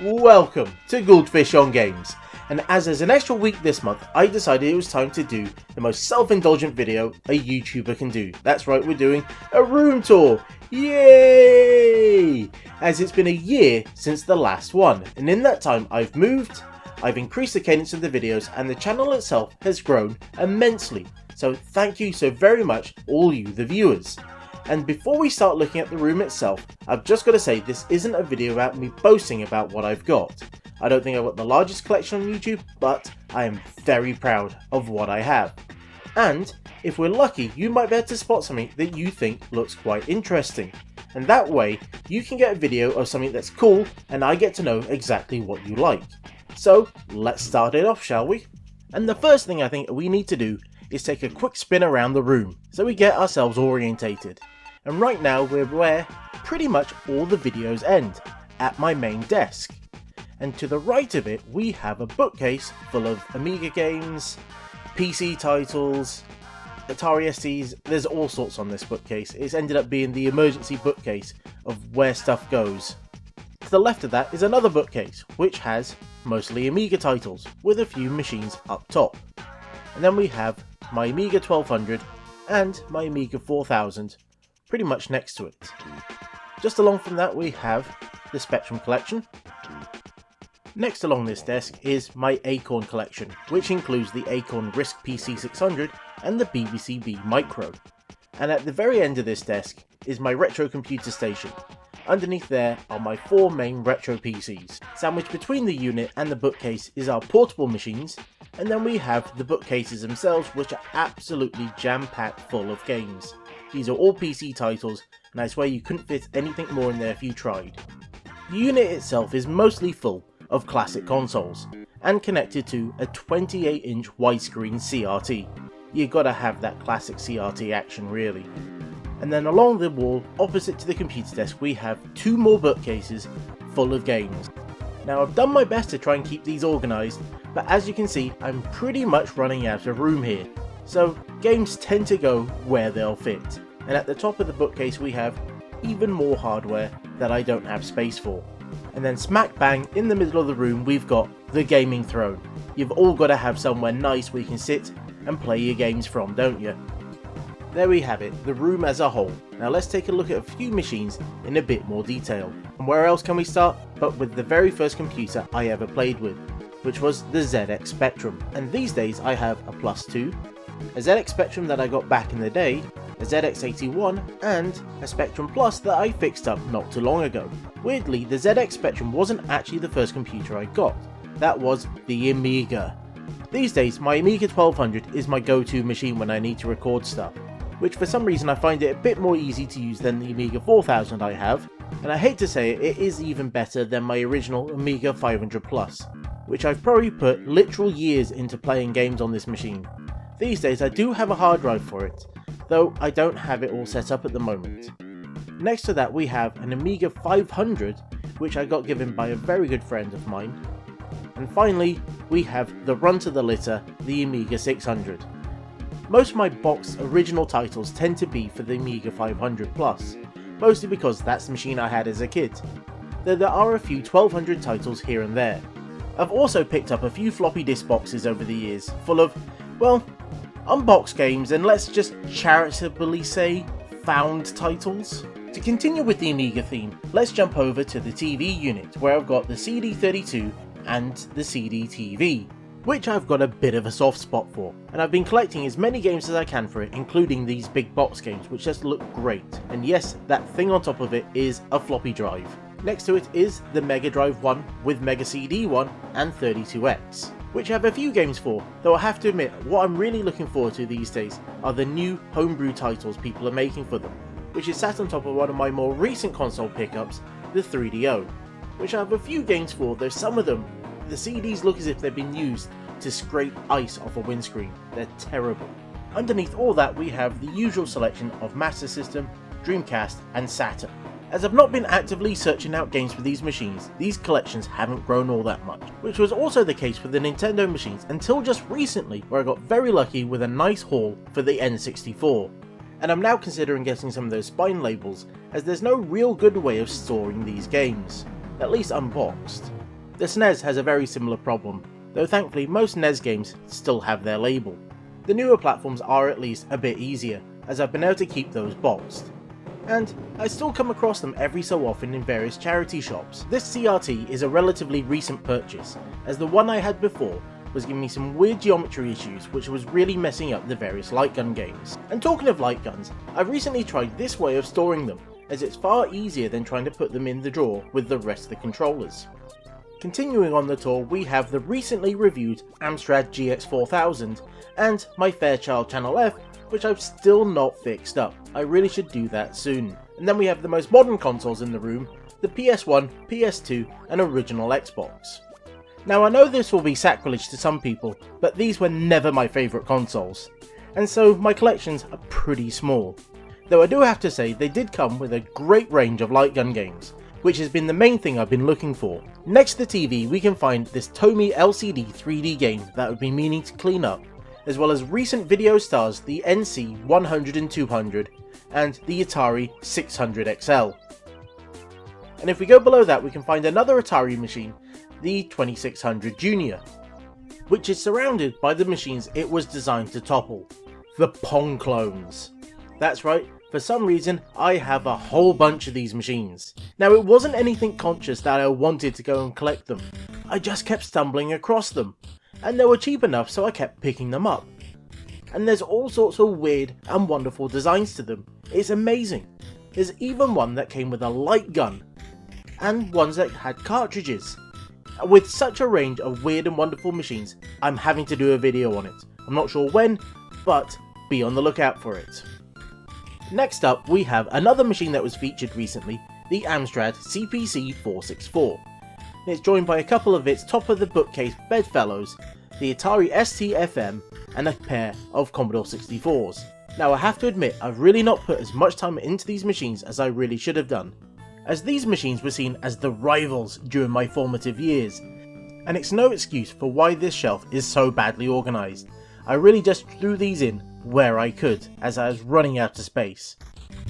Welcome to Goldfish on Games, and as there's an extra week this month, I decided it was time to do the most self-indulgent video a YouTuber can do. That's right, we're doing a room tour! Yay! As it's been a year since the last one, and in that time I've moved, I've increased the cadence of the videos, and the channel itself has grown immensely. So thank you so very much, all you the viewers. And before we start looking at the room itself, I've just got to say this isn't a video about me boasting about what I've got. I don't think I've got the largest collection on YouTube, but I am very proud of what I have. And if we're lucky, you might be able to spot something that you think looks quite interesting. And that way, you can get a video of something that's cool, and I get to know exactly what you like. So let's start it off, shall we? And the first thing I think we need to do is take a quick spin around the room so we get ourselves orientated. And right now we're where pretty much all the videos end, at my main desk. And to the right of it we have a bookcase full of Amiga games, PC titles, Atari STs, there's all sorts on this bookcase. It's ended up being the emergency bookcase of where stuff goes. To the left of that is another bookcase which has mostly Amiga titles with a few machines up top. And then we have my Amiga 1200 and my Amiga 4000 pretty much next to it. Just along from that we have the Spectrum collection. Next along this desk is my Acorn collection, which includes the Acorn RISC PC600 and the BBC-B Micro. And at the very end of this desk is my retro computer station. Underneath there are my four main retro PCs. Sandwiched between the unit and the bookcase is our portable machines, and then we have the bookcases themselves, which are absolutely jam-packed full of games. These are all PC titles, and I swear you couldn't fit anything more in there if you tried. The unit itself is mostly full of classic consoles, and connected to a 28-inch widescreen CRT. You gotta have that classic CRT action really. And then along the wall, opposite to the computer desk, we have two more bookcases full of games. Now I've done my best to try and keep these organised, but as you can see, I'm pretty much running out of room here. So games tend to go where they'll fit. And at the top of the bookcase we have even more hardware that I don't have space for. And then smack bang in the middle of the room we've got the gaming throne. You've all got to have somewhere nice where you can sit and play your games from, don't you? There we have it, the room as a whole. Now let's take a look at a few machines in a bit more detail. And where else can we start but with the very first computer I ever played with, which was the ZX Spectrum. And these days I have a Plus 2, a ZX Spectrum that I got back in the day, a ZX81 and a Spectrum Plus that I fixed up not too long ago. Weirdly, the ZX Spectrum wasn't actually the first computer I got, that was the Amiga. These days my Amiga 1200 is my go-to machine when I need to record stuff, which for some reason I find it a bit more easy to use than the Amiga 4000 I have, and I hate to say it, it is even better than my original Amiga 500 Plus, which I've probably put literal years into playing games on this machine. These days I do have a hard drive for it, though I don't have it all set up at the moment. Next to that we have an Amiga 500, which I got given by a very good friend of mine. And finally, we have the run to the litter, the Amiga 600. Most of my boxed original titles tend to be for the Amiga 500 Plus, mostly because that's the machine I had as a kid, though there are a few 1200 titles here and there. I've also picked up a few floppy disk boxes over the years, full of, well, unboxed games and let's just charitably say, found titles. To continue with the Amiga theme, let's jump over to the TV unit, where I've got the CD32 and the CD-TV, which I've got a bit of a soft spot for, and I've been collecting as many games as I can for it, including these big box games which just look great. And yes, that thing on top of it is a floppy drive. Next to it is the Mega Drive 1 with Mega CD 1 and 32X, which I have a few games for, though I have to admit what I'm really looking forward to these days are the new homebrew titles people are making for them, which is sat on top of one of my more recent console pickups, the 3DO, which I have a few games for, though some of them, the CDs look as if they've been used to scrape ice off a windscreen. They're terrible. Underneath all that we have the usual selection of Master System, Dreamcast and Saturn. As I've not been actively searching out games for these machines, these collections haven't grown all that much, which was also the case with the Nintendo machines until just recently, where I got very lucky with a nice haul for the N64. And I'm now considering getting some of those spine labels, as there's no real good way of storing these games, at least unboxed. The SNES has a very similar problem, though thankfully most NES games still have their label. The newer platforms are at least a bit easier, as I've been able to keep those boxed. And I still come across them every so often in various charity shops. This CRT is a relatively recent purchase, as the one I had before was giving me some weird geometry issues which was really messing up the various light gun games. And talking of light guns, I've recently tried this way of storing them, as it's far easier than trying to put them in the drawer with the rest of the controllers. Continuing on the tour, we have the recently reviewed Amstrad GX4000 and my Fairchild Channel F, which I've still not fixed up. I really should do that soon. And then we have the most modern consoles in the room, the PS1, PS2 and original Xbox. Now I know this will be sacrilege to some people, but these were never my favourite consoles, and so my collections are pretty small. Though I do have to say they did come with a great range of light gun games, which has been the main thing I've been looking for. Next to the TV we can find this Tomy LCD 3D game that I've been meaning to clean up, as well as recent video stars the NC 100 and 200 and the Atari 600 XL. And if we go below that we can find another Atari machine, the 2600 Junior, which is surrounded by the machines it was designed to topple, the Pong clones. That's right, for some reason I have a whole bunch of these machines. Now it wasn't anything conscious that I wanted to go and collect them, I just kept stumbling across them, and they were cheap enough so I kept picking them up. And there's all sorts of weird and wonderful designs to them, it's amazing. There's even one that came with a light gun, and ones that had cartridges. With such a range of weird and wonderful machines, I'm having to do a video on it. I'm not sure when, but be on the lookout for it. Next up we have another machine that was featured recently, the Amstrad CPC 464. It's joined by a couple of its top of the bookcase bedfellows, the Atari ST-FM and a pair of Commodore 64s. Now I have to admit I've really not put as much time into these machines as I really should have done, as these machines were seen as the rivals during my formative years, and it's no excuse for why this shelf is so badly organised. I really just threw these in where I could, as I was running out of space.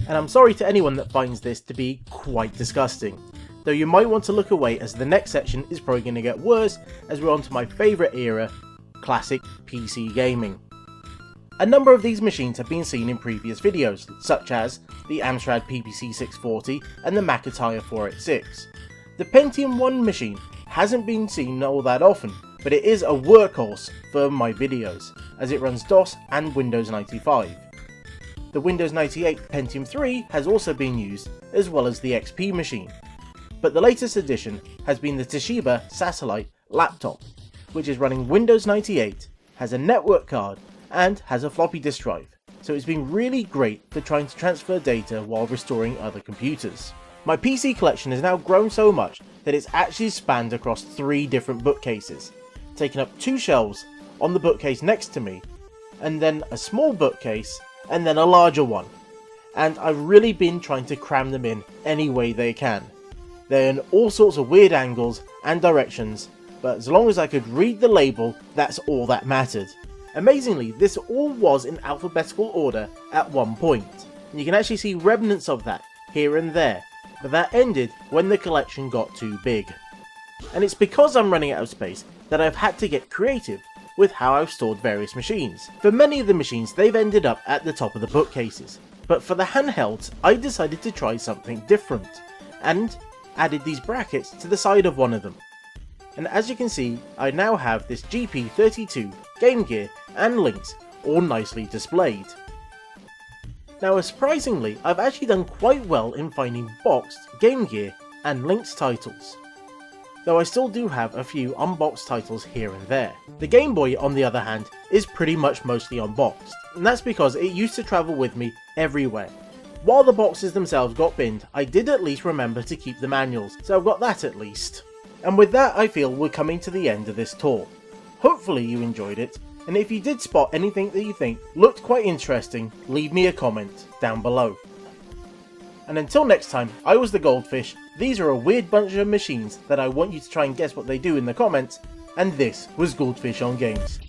And I'm sorry to anyone that finds this to be quite disgusting, though you might want to look away as the next section is probably going to get worse as we're on to my favourite era, classic PC gaming. A number of these machines have been seen in previous videos, such as the Amstrad PPC 640 and the McAtire 486. The Pentium 1 machine hasn't been seen all that often, but it is a workhorse for my videos, as it runs DOS and Windows 95. The Windows 98 Pentium 3 has also been used, as well as the XP machine. But the latest addition has been the Toshiba Satellite laptop, which is running Windows 98, has a network card, and has a floppy disk drive, so it's been really great for trying to transfer data while restoring other computers. My PC collection has now grown so much that it's actually spanned across 3 different bookcases, taking up 2 shelves on the bookcase next to me, and then a small bookcase, and then a larger one. And I've really been trying to cram them in any way they can. They're in all sorts of weird angles and directions, but as long as I could read the label, that's all that mattered. Amazingly, this all was in alphabetical order at one point, and you can actually see remnants of that here and there, but that ended when the collection got too big. And it's because I'm running out of space that I've had to get creative with how I've stored various machines. For many of the machines they've ended up at the top of the bookcases, but for the handhelds I decided to try something different, and added these brackets to the side of one of them. And as you can see, I now have this GP32, Game Gear and Lynx all nicely displayed. Now surprisingly, I've actually done quite well in finding boxed Game Gear and Lynx titles, though I still do have a few unboxed titles here and there. The Game Boy on the other hand is pretty much mostly unboxed, and that's because it used to travel with me everywhere. While the boxes themselves got binned, I did at least remember to keep the manuals, so I've got that at least. And with that I feel we're coming to the end of this tour. Hopefully you enjoyed it, and if you did spot anything that you think looked quite interesting, leave me a comment down below. And until next time, I was the Goldfish, these are a weird bunch of machines that I want you to try and guess what they do in the comments, and this was Goldfish on Games.